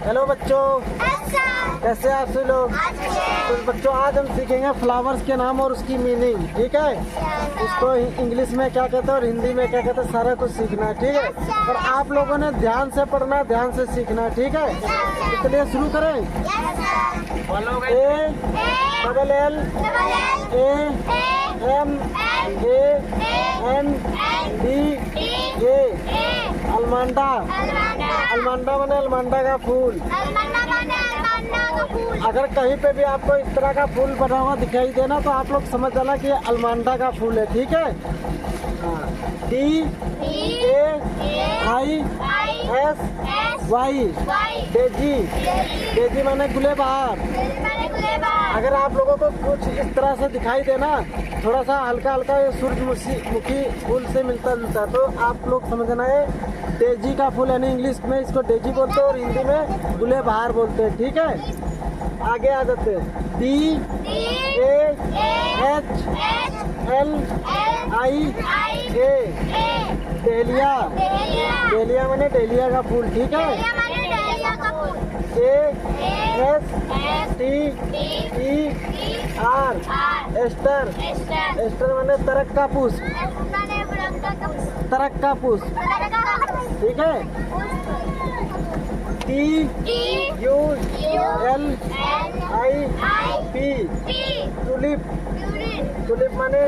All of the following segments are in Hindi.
हेलो बच्चों, कैसे आप सभी लोग? तो बच्चों आज हम सीखेंगे फ्लावर्स के नाम और उसकी मीनिंग, ठीक है? उसको इंग्लिश में क्या कहते हैं और हिंदी में क्या कहते हैं, सारा कुछ सीखना है, ठीक है? और आप लोगों ने ध्यान से पढ़ना, ध्यान से सीखना है, ठीक है? इसलिए शुरू करें। A double L A M A N D A allamanda. Allamanda माने अलमांडा का फूल। अगर कहीं पे भी आपको इस तरह का फूल बना हुआ दिखाई देना तो आप लोग समझ जाना कि ये अलमांडा का फूल है, ठीक है? D A I S Y daisy. Daisy माने गुलेबहार। अगर आप लोगों को कुछ इस तरह से दिखाई देना, थोड़ा सा हल्का हल्का ये सूरजमुखी फूल से मिलता जुलता है, तो आप लोग समझना है डेजी का फूल, यानी इंग्लिश में इसको डेजी बोलते हैं और हिंदी में गुलेबहार बोलते हैं, ठीक है? आगे आ जाते हैं। D A H L I A dahlia. Dahlia माने डेलिया का फूल, ठीक है? A S T E R aster. Aster माने तरक का पुष्प। तरक का पुष्प, ठीक है? T U L I P tulip. Tulip माने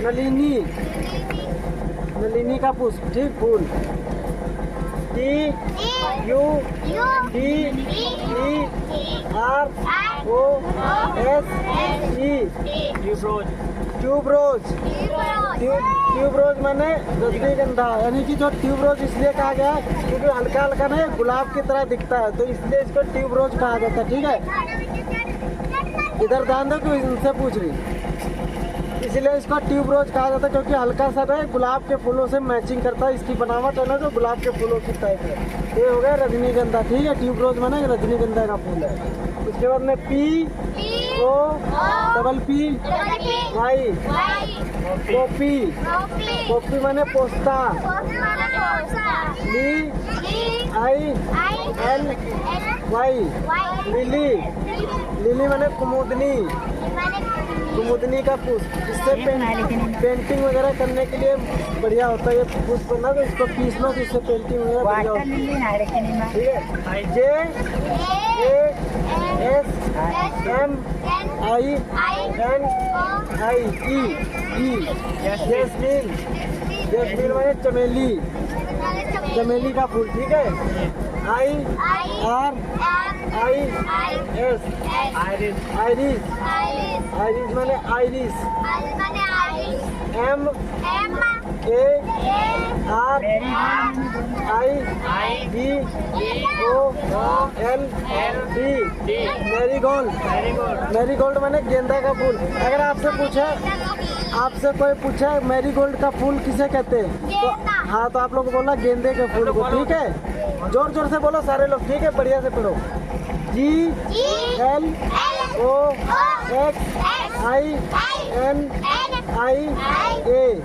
नलिनी। नलिनी का पुष्प, ठीक? फूल। T U T E R O S E tuberose. Tuberose माने रजनीगंधा, यानी कि जो ट्यूबरोज इसलिए कहा गया है क्योंकि हल्का हल्का ना गुलाब की तरह दिखता है, तो इसलिए इसको ट्यूबरोज कहा जाता है, ठीक है? इधर ध्यान दो कि इनसे पूछ रही, इसलिए इसको ट्यूबरोज कहा जाता है क्योंकि हल्का सा ना गुलाब के फूलों से मैचिंग करता है। इसकी बनावट है ना जो गुलाब के फूलों की टाइप है। ये हो गया रजनीगंधा, ठीक है? ट्यूबरोज माने रजनीगंधा का फूल है। उसके बाद में P O double P Y poppy. Poppy माने पोस्ता। L I L Y lily. Lily माने कुमुदनी। कुमुदनी का पुष्प, इससे पेंटिंग वगैरह करने के लिए बढ़िया होता है ये पुष्प ना, तो इसको पीस लो तो इससे पेंटिंग वगैरह बढ़िया होती है, ठीक है? J A S M I N E ई जैस्मीन। जैस्मीन माने चमेली। चमेली का फूल, ठीक है? I R I S iris. Iris माने iris. M A R I B O L D marigold. Marigold माने गेंदा का फूल। अगर आपसे कोई पूछे मैरीगोल्ड का फूल किसे कहते हैं, तो हाँ, तो आप लोग बोलना गेंदे के फूल को, ठीक है? जोर जोर से बोलो सारे लोग, ठीक है? बढ़िया से पढ़ो। G L O X I N I A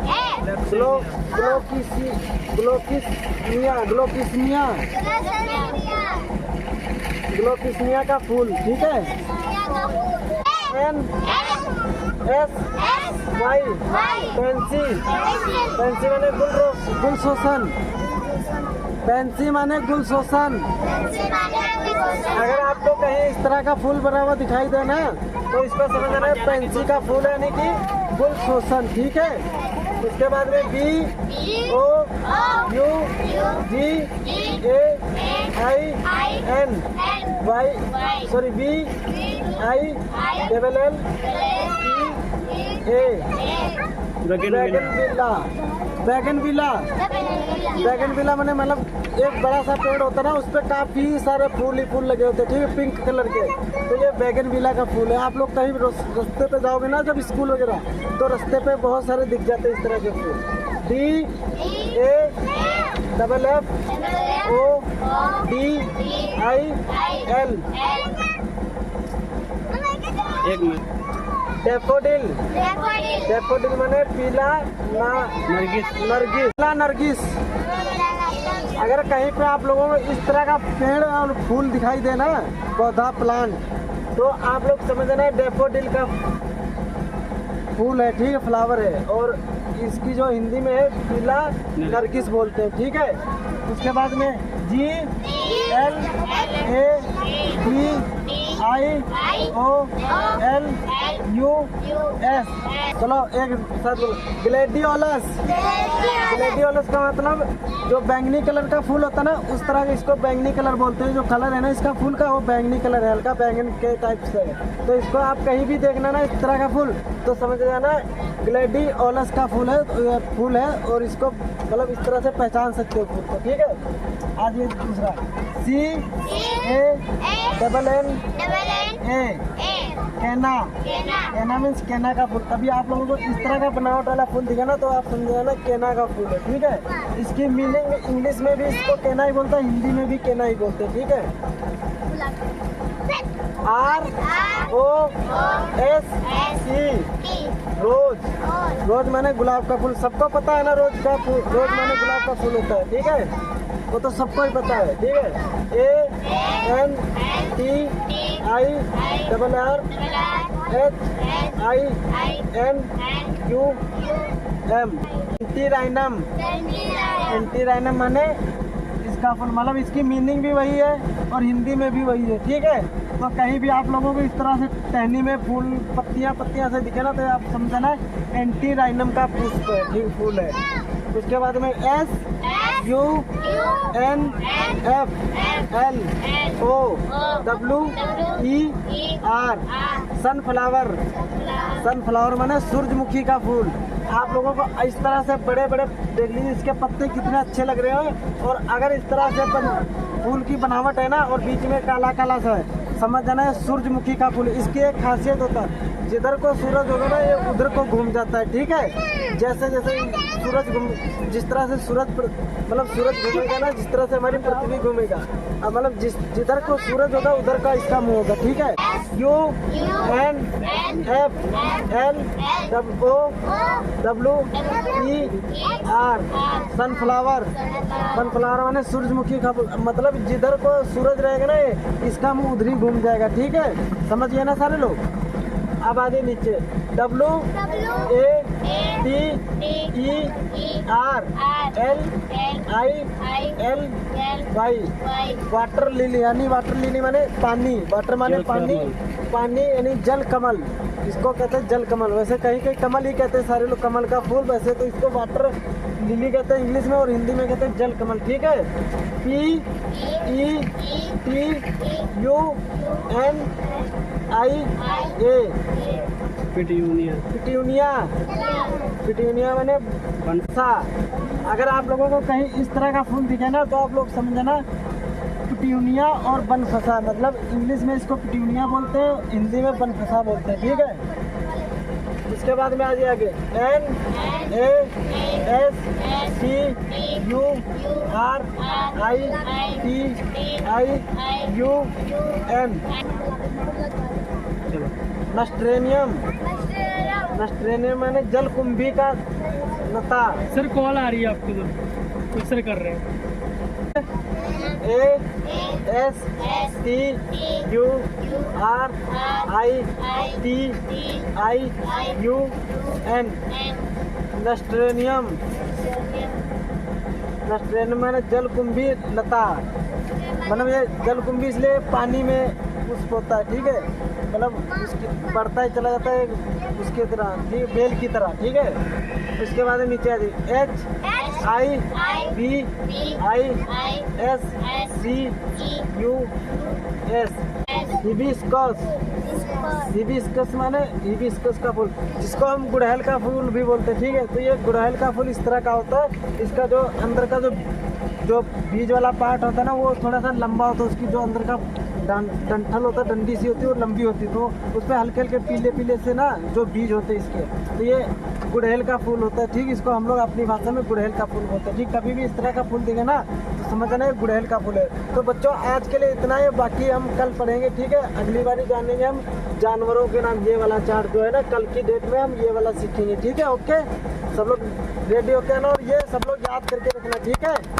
gloxinia का फूल, ठीक है? N S Y pansy. Pansy माने गुल शोषण। पेंसी माने गुल शोषण। अगर आपको कहीं इस तरह का फूल बना हुआ दिखाई दे ना, तो इसको समझना है पेंसी का फूल है, यानी कि गुल शोषण, ठीक है? उसके बाद में B O U G A I N Y sorry B I double L A bougainvillea. Bougainvillea. Bougainvillea माने मतलब एक बड़ा सा पेड़ होता है ना, उस पर काफी सारे फूल ही फूल लगे होते हैं, ठीक है? पिंक कलर के, तो ये बैगनविला का फूल है। आप लोग कहीं रास्ते पे जाओगे ना जब स्कूल वगैरह, तो रास्ते पे बहुत सारे दिख जाते हैं इस तरह के फूल। D A double F O D I L. एक मिनट। डैफोडिल। डैफोडिल माने पीला नरगिस। नरगिस। अगर कहीं पे आप लोगों को इस तरह का पेड़ और फूल दिखाई दे ना, पौधा प्लांट, तो आप लोग समझना डैफोडिल का फूल है, ठीक है, फ्लावर है। और इसकी जो हिंदी में है पीला नरगिस बोलते हैं, ठीक है। उसके बाद में GLADIOLUS। चलो एक साथ बोलो, ग्लेडियोलस। ग्लेडियोलस का मतलब जो बैंगनी कलर का फूल होता है ना, उस तरह का इसको बैंगनी कलर बोलते हैं। जो कलर है ना इसका फूल का, वो बैंगनी कलर है, हल्का बैंगन के टाइप से है। तो इसको आप कहीं भी देखना ना इस तरह का फूल, तो समझ जाना ग्लेडियोलस का फूल है। और इसको मतलब इस तरह से पहचान सकते हो फूल को, ठीक है। आज ये दूसरा CANNA, केना मीन्स केना का फूल। अभी आप लोगों को इस तरह का बनावट वाला फूल दिखा ना, तो आप समझ जाना केना का फूल है, ठीक है। इसकी मीनिंग इंग्लिश में भी इसको केना ही बोलते हैं, हिंदी में भी केना ही बोलते हैं, ठीक है। ROSE, रोज। रोज माने गुलाब का फूल, सबको पता है ना, रोज माने गुलाब का फूल होता है, ठीक है, वो तो सबको ही पता है, ठीक है। ANTIRRHINQM, एंटीराइनम माने इसका फूल, मतलब इसकी मीनिंग भी वही है और हिंदी में भी वही है, ठीक है। तो कहीं भी आप लोगों को इस तरह से टहनी में फूल पत्तियां से दिखे ना, तो आप समझना एंटीराइनम का पुष्प है, ठीक, फूल है। उसके बाद में SUNFLOWER, सनफ्लावर माने सूरजमुखी का फूल। आप लोगों को इस तरह से बड़े बड़े देख लीजिए, इसके पत्ते कितने अच्छे लग रहे हैं। और अगर इस तरह से फूल की बनावट है ना, और बीच में काला काला सा है, समझ जाना है सूरजमुखी का फूल। इसकी एक खासियत होता है, जिधर को सूरज होगा ना, ये उधर को घूम जाता है, ठीक है। जैसे जैसे जिस तरह से सूरज घूमेगा ना, जिस तरह से हमारी पृथ्वी घूमेगा, मतलब जिधर को सूरज होगा उधर का इसका मुंह होगा, ठीक है। SUNFLOWER, सनफ्लावर माने सूरजमुखी का फूल, मतलब जिधर को सूरज रहेगा ना, इसका मुंह उधर ही घूम जाएगा, ठीक है। समझ गए ना सारे लोग। अब आगे नीचे WATERLILY, वाटर लिली, यानी वाटर लिली माने पानी, वाटर माने पानी यानी जल कमल, इसको कहते हैं जल कमल। वैसे कहीं कहीं कमल ही कहते हैं सारे लोग, कमल का फूल, वैसे तो इसको वाटर लिली कहते हैं इंग्लिश में, और हिंदी में कहते हैं जल कमल, ठीक है। PETUNIA, पिटूनिया माने बनसा। अगर आप लोगों को कहीं इस तरह का फूल दिखे ना, तो आप लोग समझना पिटूनिया और बनफसा, मतलब इंग्लिश में इसको पिटूनिया बोलते हैं, हिंदी में बनफसा बोलते हैं, ठीक है। इसके बाद में आगे NASTITIUN, नस्ट्रेनियम माने जलकुंभी का लता। सर कॉल आ रही है आपकी, तो सर कर रहे हैं। ASTURRITIUN, नस्ट्रेनियम माने जलकुंभी लता, मतलब ये जलकुंभी इसलिए पानी में पुष्प होता है, ठीक है, मतलब उसकी बढ़ता ही चला जाता है उसके तरह, ठीक, बेल की तरह, ठीक है। उसके बाद नीचे आ जाए HIBISCUS, हिबिस्कस माने हिबिस्कस का फूल, जिसको हम गुड़हल का फूल भी बोलते हैं, ठीक है। तो ये गुड़हल का फूल इस तरह का होता है, इसका जो अंदर का जो बीज वाला पार्ट होता है ना, वो थोड़ा सा लंबा होता है, उसकी जो अंदर का डंठल होता है, डंडी सी होती है और लंबी होती है, तो उस पर हल्के हल्के पीले पीले से ना जो बीज होते हैं इसके, तो ये गुड़हल का फूल होता है, ठीक। इसको हम लोग अपनी भाषा में गुड़हल का फूल बोलते हैं, ठीक। कभी भी इस तरह का फूल दिखे ना, तो समझना है गुड़हल का फूल है। तो बच्चों आज के लिए इतना है, बाकी हम कल पढ़ेंगे, ठीक है। अगली बार जानेंगे हम जानवरों के नाम, ये वाला चार्ट जो है ना, कल की डेट में हम ये वाला सीखेंगे, ठीक है। ओके, सब लोग रेडी होके ना, और ये सब लोग याद करके रखना, ठीक है।